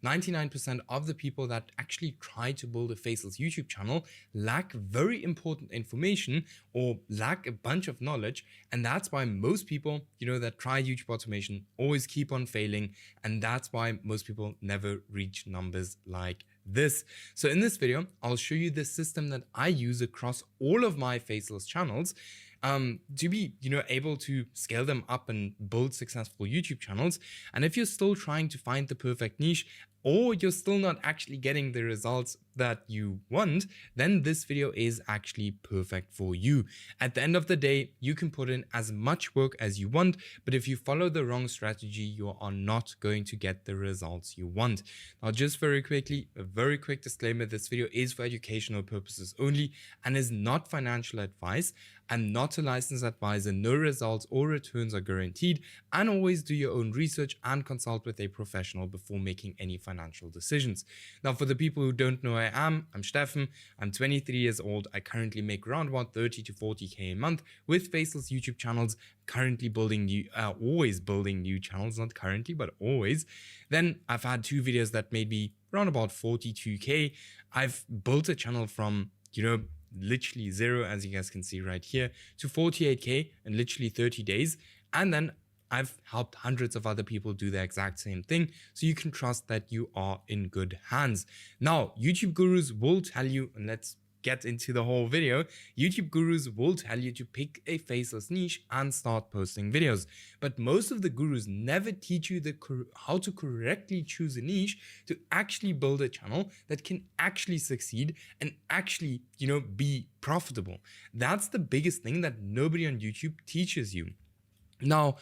99% of the people that actually try to build a faceless YouTube channel lack very important information or lack a bunch of knowledge. And that's why most people, that try YouTube automation always keep on failing. And that's why most people never reach numbers like this. So in this video, I'll show you the system that I use across all of my faceless channels to be, able to scale them up and build successful YouTube channels. And if you're still trying to find the perfect niche, or you're still not actually getting the results that you want, then this video is actually perfect for you. At the end of the day, you can put in as much work as you want, but if you follow the wrong strategy, you are not going to get the results you want. Now, just very quickly, a very quick disclaimer, this video is for educational purposes only and is not financial advice. I'm not a licensed advisor, no results or returns are guaranteed, and always do your own research and consult with a professional before making any financial decisions. Now, for the people who don't know who I am, I'm Steffen, I'm 23 years old, I currently make around about 30 to 40k a month with faceless YouTube channels, currently always building new channels, not currently, but always. Then I've had 2 videos that made me around about 42k. I've built a channel from, literally 0, as you guys can see right here, to 48k in literally 30 days. And then I've helped hundreds of other people do the exact same thing, so you can trust that you are in good hands. Now, YouTube gurus will tell you, and let's get into the whole video, YouTube gurus will tell you to pick a faceless niche and start posting videos. But most of the gurus never teach you how to correctly choose a niche to actually build a channel that can actually succeed and actually, be profitable. That's the biggest thing that nobody on YouTube teaches you. Now,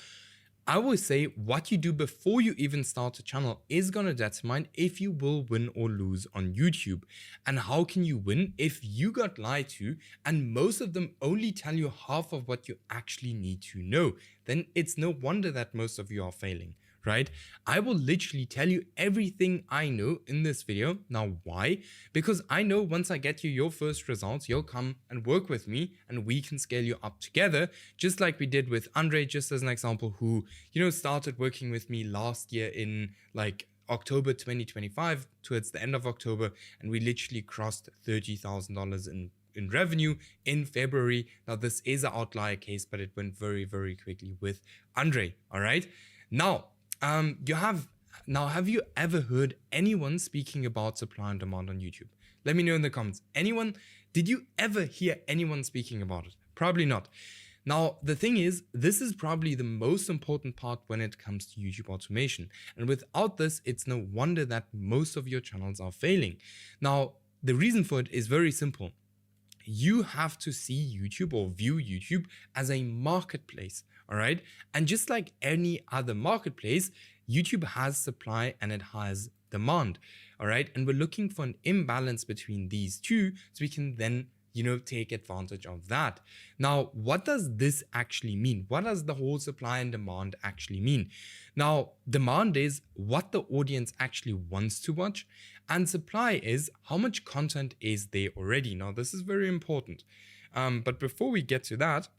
I always say what you do before you even start a channel is going to determine if you will win or lose on YouTube. And how can you win if you got lied to and most of them only tell you half of what you actually need to know? Then it's no wonder that most of you are failing, right? I will literally tell you everything I know in this video. Now, why? Because I know once I get you your first results, you'll come and work with me and we can scale you up together, just like we did with Andre, just as an example, who, started working with me last year in like October 2025, towards the end of October, and we literally crossed $30,000 in revenue in February. Now, this is an outlier case, but it went very, very quickly with Andre. All right. Now, have you ever heard anyone speaking about supply and demand on YouTube? Let me know in the comments. Did you ever hear anyone speaking about it? Probably not. Now, the thing is, this is probably the most important part when it comes to YouTube automation. And without this, it's no wonder that most of your channels are failing. Now, the reason for it is very simple. You have to see YouTube or view YouTube as a marketplace, all right? And just like any other marketplace, YouTube has supply and it has demand, all right? And we're looking for an imbalance between these two so we can then, take advantage of that. Now, what does this actually mean? What does the whole supply and demand actually mean? Now, demand is what the audience actually wants to watch, and supply is how much content is there already. Now, this is very important. But before we get to that,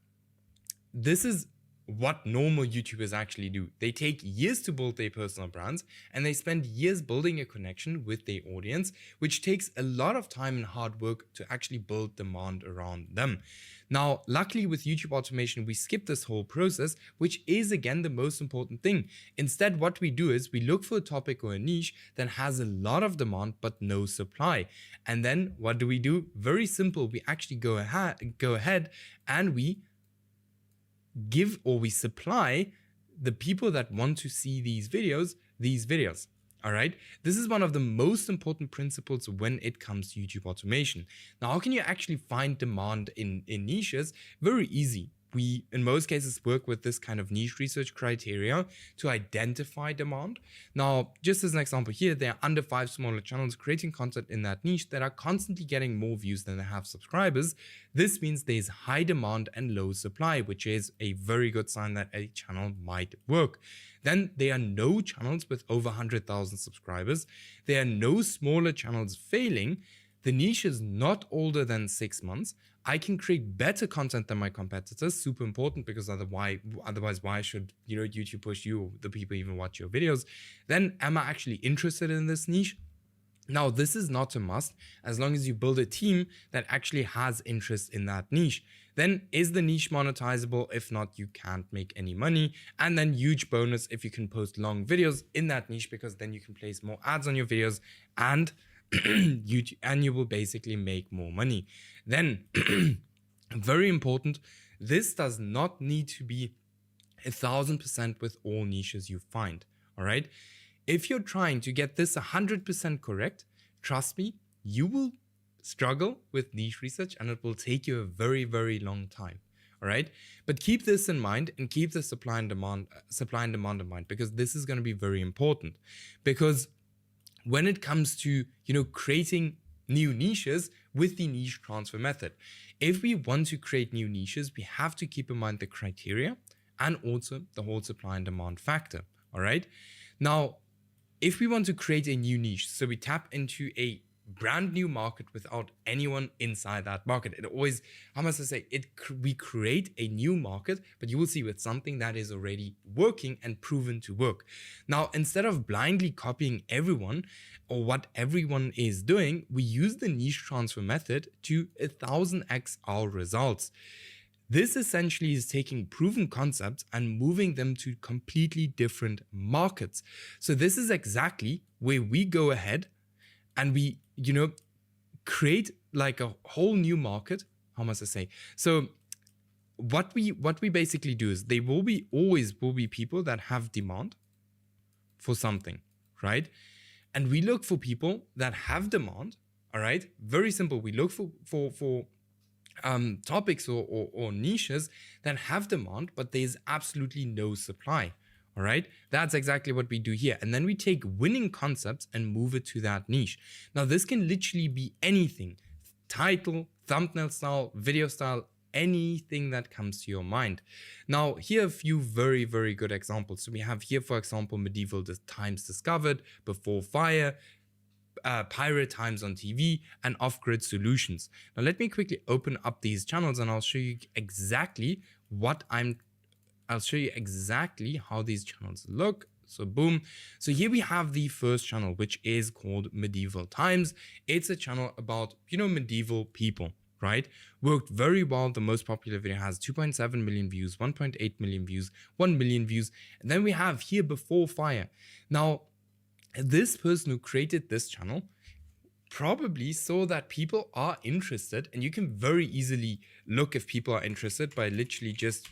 this is what normal YouTubers actually do. They take years to build their personal brands and they spend years building a connection with their audience, which takes a lot of time and hard work to actually build demand around them. Now, luckily with YouTube automation, we skip this whole process, which is again the most important thing. Instead, what we do is we look for a topic or a niche that has a lot of demand but no supply. And then what do? Very simple. We actually go ahead and we supply the people that want to see these videos. All right. This is one of the most important principles when it comes to YouTube automation. Now, how can you actually find demand in niches? Very easy. We, in most cases, work with this kind of niche research criteria to identify demand. Now, just as an example here, there are under 5 smaller channels creating content in that niche that are constantly getting more views than they have subscribers. This means there's high demand and low supply, which is a very good sign that a channel might work. Then there are no channels with over 100,000 subscribers. There are no smaller channels failing. The niche is not older than 6 months. I can create better content than my competitors. Super important, because otherwise why should YouTube push you, the people even watch your videos? Then am I actually interested in this niche? Now, this is not a must, as long as you build a team that actually has interest in that niche. Then is the niche monetizable? If not, you can't make any money. And then huge bonus if you can post long videos in that niche, because then you can place more ads on your videos and you will basically make more money. Then very important, this does not need to be 1000% with all niches you find. All right. If you're trying to get this 100% correct, trust me, you will struggle with niche research and it will take you a very, very long time. All right. But keep this in mind and keep the supply and demand in mind, because this is going to be very important. Because when it comes to, creating new niches with the niche transfer method, if we want to create new niches, we have to keep in mind the criteria and also the whole supply and demand factor. All right. Now, if we want to create a new niche, so we tap into a brand new market without anyone inside that market. It always, how must I say, we create a new market, but you will see with something that is already working and proven to work. Now, instead of blindly copying everyone or what everyone is doing, we use the niche transfer method to 1000x our results. This essentially is taking proven concepts and moving them to completely different markets. So this is exactly where we go ahead and we, create like a whole new market. How must I say? So what we basically do is always will be people that have demand for something, right? And we look for people that have demand. All right. Very simple. We look for topics or niches that have demand, but there's absolutely no supply. All right, that's exactly what we do here. And then we take winning concepts and move it to that niche. Now, this can literally be anything: title, thumbnail style, video style, anything that comes to your mind. Now, here are a few very, very good examples. So we have here, for example, medieval times discovered, before fire, pirate times on TV, and off-grid solutions. Now, let me quickly open up these channels and I'll show you exactly how these channels look. So boom. So here we have the first channel, which is called Medieval Times. It's a channel about, medieval people, right? Worked very well. The most popular video has 2.7 million views, 1.8 million views, 1 million views. And then we have here Before Fire. Now, this person who created this channel probably saw that people are interested, and you can very easily look if people are interested by literally just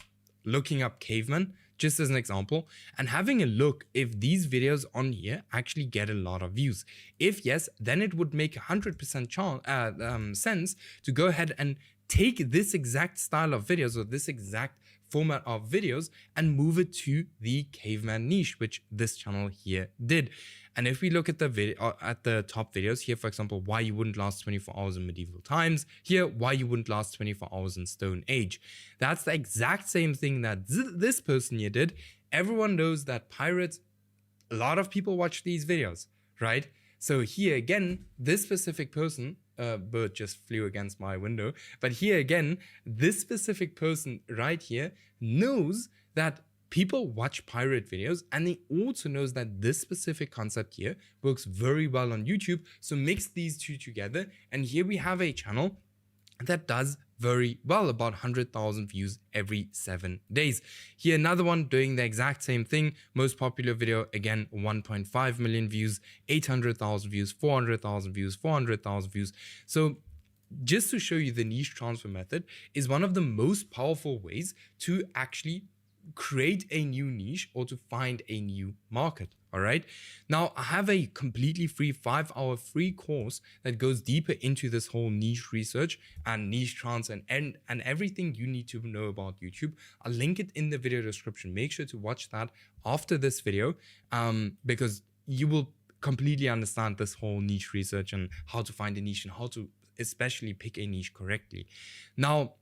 looking up caveman, just as an example, and having a look if these videos on here actually get a lot of views. If yes, then it would make 100% sense to go ahead and take this exact style of videos or this exact format of videos and move it to the caveman niche, which this channel here did. And if we look at the video at the top videos here, for example, why you wouldn't last 24 hours in medieval times, here why you wouldn't last 24 hours in Stone Age. That's the exact same thing that this person here did. Everyone knows that pirates, a lot of people watch these videos, right? So here again, this specific person, bird just flew against my window, but here again, this specific person right here knows that people watch pirate videos, and they also knows that this specific concept here works very well on YouTube. So mix these two together, and here we have a channel that does very well, about 100,000 views every 7 days. Here another one doing the exact same thing. Most popular video, again, 1.5 million views, 800,000 views, 400,000 views, 400,000 views. So just to show you, the niche transfer method is one of the most powerful ways to actually create a new niche or to find a new market. All right. Now I have a completely free 5-hour free course that goes deeper into this whole niche research and niche trans and everything you need to know about YouTube. I'll link it in the video description. Make sure to watch that after this video, because you will completely understand this whole niche research and how to find a niche and how to especially pick a niche correctly. Now,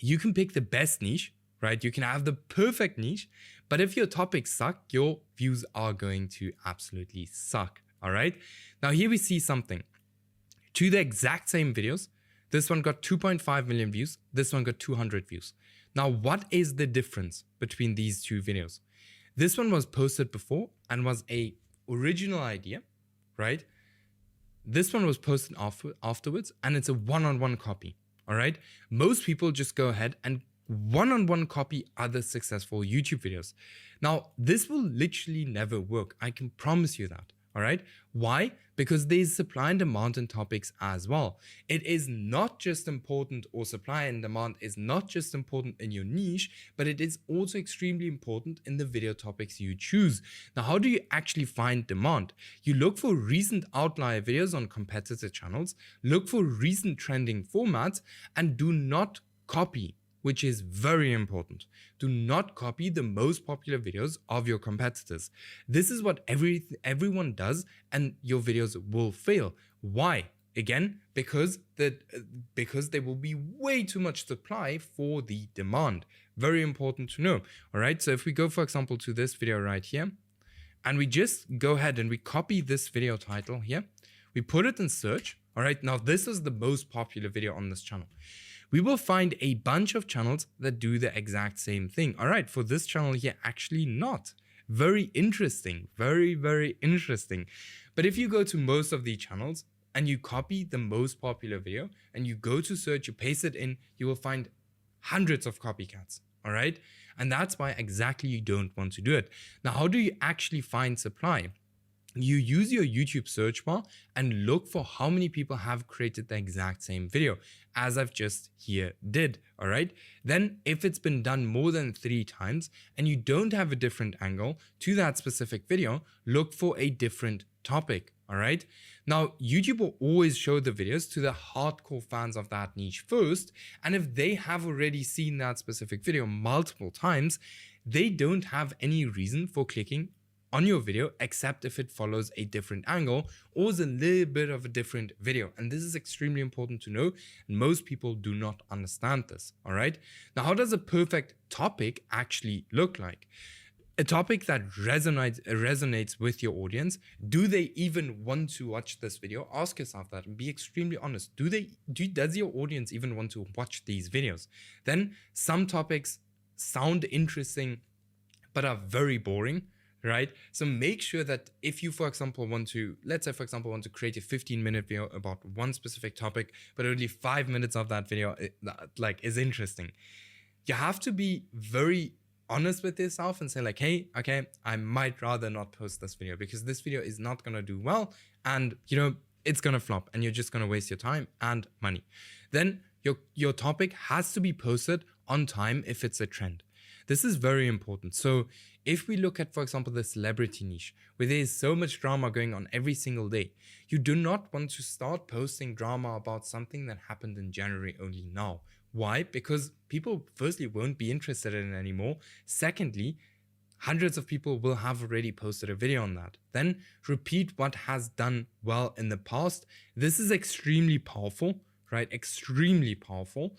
you can pick the best niche, right? You can have the perfect niche, but if your topics suck, your views are going to absolutely suck. All right. Now here we see something. to the exact same videos. This one got 2.5 million views. This one got 200 views. Now, what is the difference between these two videos? This one was posted before and was a original idea, right? This one was posted afterwards, and it's a one-on-one copy, all right? Most people just go ahead and one-on-one copy other successful YouTube videos. Now, this will literally never work. I can promise you that. All right. Why? Because there's supply and demand in topics as well. It is not just important, or supply and demand is not just important in your niche, but it is also extremely important in the video topics you choose. Now, how do you actually find demand? You look for recent outlier videos on competitor channels, look for recent trending formats, and do not copy, which is very important. Do not copy the most popular videos of your competitors. This is what everyone does, and your videos will fail. Why? Again, because there will be way too much supply for the demand. Very important to know. All right, so if we go, for example, to this video right here, and we just go ahead and we copy this video title here, we put it in search. All right, now this is the most popular video on this channel. We will find a bunch of channels that do the exact same thing. All right, for this channel here, actually not. Very interesting, very, very interesting. But if you go to most of the channels and you copy the most popular video and you go to search, you paste it in, you will find hundreds of copycats. All right, and that's why exactly you don't want to do it. Now, how do you actually find supply? You use your YouTube search bar and look for how many people have created the exact same video, as I've just here did, all right? Then if it's been done more than 3 times and you don't have a different angle to that specific video, look for a different topic, all right? Now, YouTube will always show the videos to the hardcore fans of that niche first, and if they have already seen that specific video multiple times, they don't have any reason for clicking on your video, except if it follows a different angle or is a little bit of a different video. And this is extremely important to know, and most people do not understand this, all right? Now, how does a perfect topic actually look like? A topic that resonates with your audience. Do they even want to watch this video? Ask yourself that and be extremely honest. Does your audience even want to watch these videos? Then some topics sound interesting, but are very boring. Right? So make sure that if you, for example, want to create a 15-minute video about one specific topic, but only 5 minutes of that video is interesting. You have to be very honest with yourself and say like, hey, okay, I might rather not post this video because this video is not going to do well, and it's going to flop and you're just going to waste your time and money. Then your topic has to be posted on time if it's a trend. This is very important. So if we look at, for example, the celebrity niche, where there is so much drama going on every single day, you do not want to start posting drama about something that happened in January only now. Why? Because people, firstly, won't be interested in it anymore. Secondly, hundreds of people will have already posted a video on that. Then repeat what has done well in the past. This is extremely powerful, right? Extremely powerful.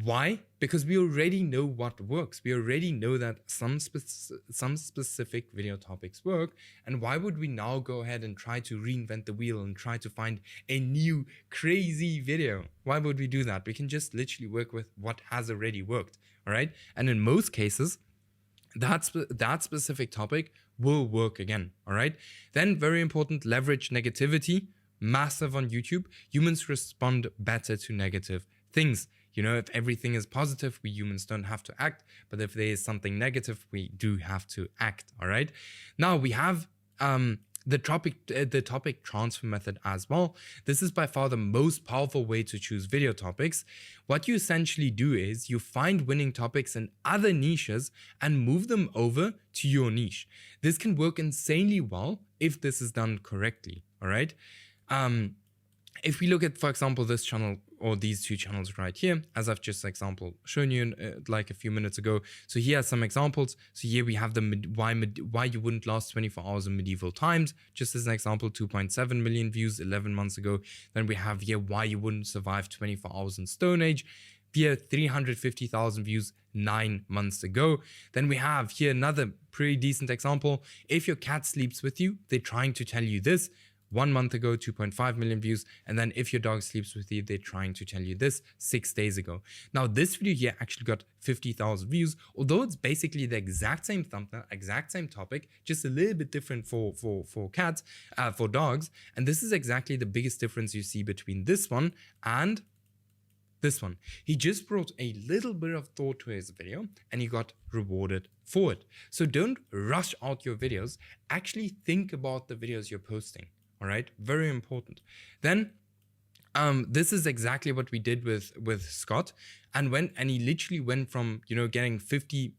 Why? Because we already know what works. We already know that some specific video topics work. And why would we now go ahead and try to reinvent the wheel and try to find a new crazy video? Why would we do that? We can just literally work with what has already worked. All right. And in most cases, that specific topic will work again. All right. Then very important, leverage negativity. Massive on YouTube. Humans respond better to negative things. If everything is positive, we humans don't have to act. But if there is something negative, we do have to act. All right. Now we have the topic transfer method as well. This is by far the most powerful way to choose video topics. What you essentially do is you find winning topics in other niches and move them over to your niche. This can work insanely well if this is done correctly. All right. If we look at, for example, this channel or these 2 channels right here, as I've just shown you like a few minutes ago. So here are some examples. So here we have the why you wouldn't last 24 hours in medieval times. Just as an example, 2.7 million views 11 months ago. Then we have here why you wouldn't survive 24 hours in Stone Age. Here 350,000 views 9 months ago. Then we have here another pretty decent example. If your cat sleeps with you, they're trying to tell you this. 1 month ago, 2.5 million views. And then if your dog sleeps with you, they're trying to tell you this 6 days ago. Now, this video here actually got 50,000 views, although it's basically the exact same thumbnail, exact same topic, just a little bit different for cats, for dogs. And this is exactly the biggest difference you see between this one and this one. He just brought a little bit of thought to his video and he got rewarded for it. So don't rush out your videos. Actually think about the videos you're posting. All right, very important. Then this is exactly what we did with Scott, and he literally went from, you know, getting 50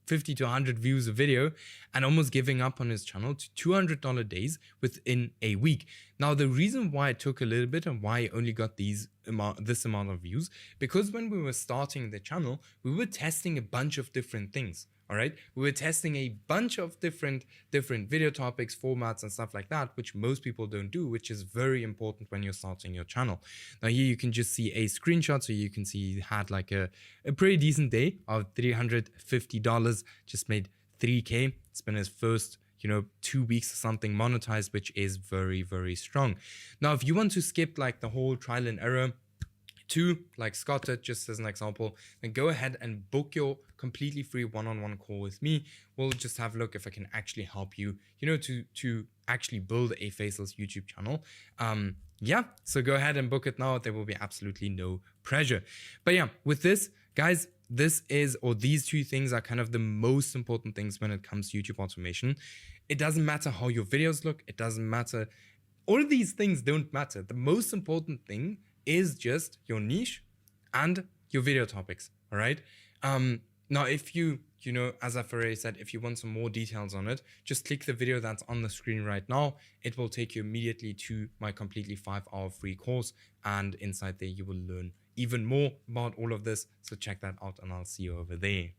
to 100 views a video and almost giving up on his channel to $200 days within a week. Now, the reason why it took a little bit and why I only got this amount of views, because when we were starting the channel, we were testing a bunch of different things. All right, we were testing a bunch of different video topics, formats, and stuff like that, which most people don't do, which is very important when you're starting your channel. Now here you can just see a screenshot, so you can see he had like a pretty decent day of $350, just made 3K. It's been his first, you know, 2 weeks or something monetized, which is very, very strong. Now, if you want to skip like the whole trial and error to, like Scott did, just as an example, then go ahead and book your completely free one-on-one call with me. We'll just have a look if I can actually help you, you know, to actually build a faceless YouTube channel. Yeah, so go ahead and book it now. There will be absolutely no pressure. But yeah, with this, guys, these two things are kind of the most important things when it comes to YouTube automation. It doesn't matter how your videos look. It doesn't matter. All of these things don't matter. The most important thing is just your niche and your video topics. All right. Now, if you know, as I've already said, if you want some more details on it, just click the video that's on the screen right now. It will take you immediately to my completely 5-hour free course. And inside there, you will learn even more about all of this. So check that out and I'll see you over there.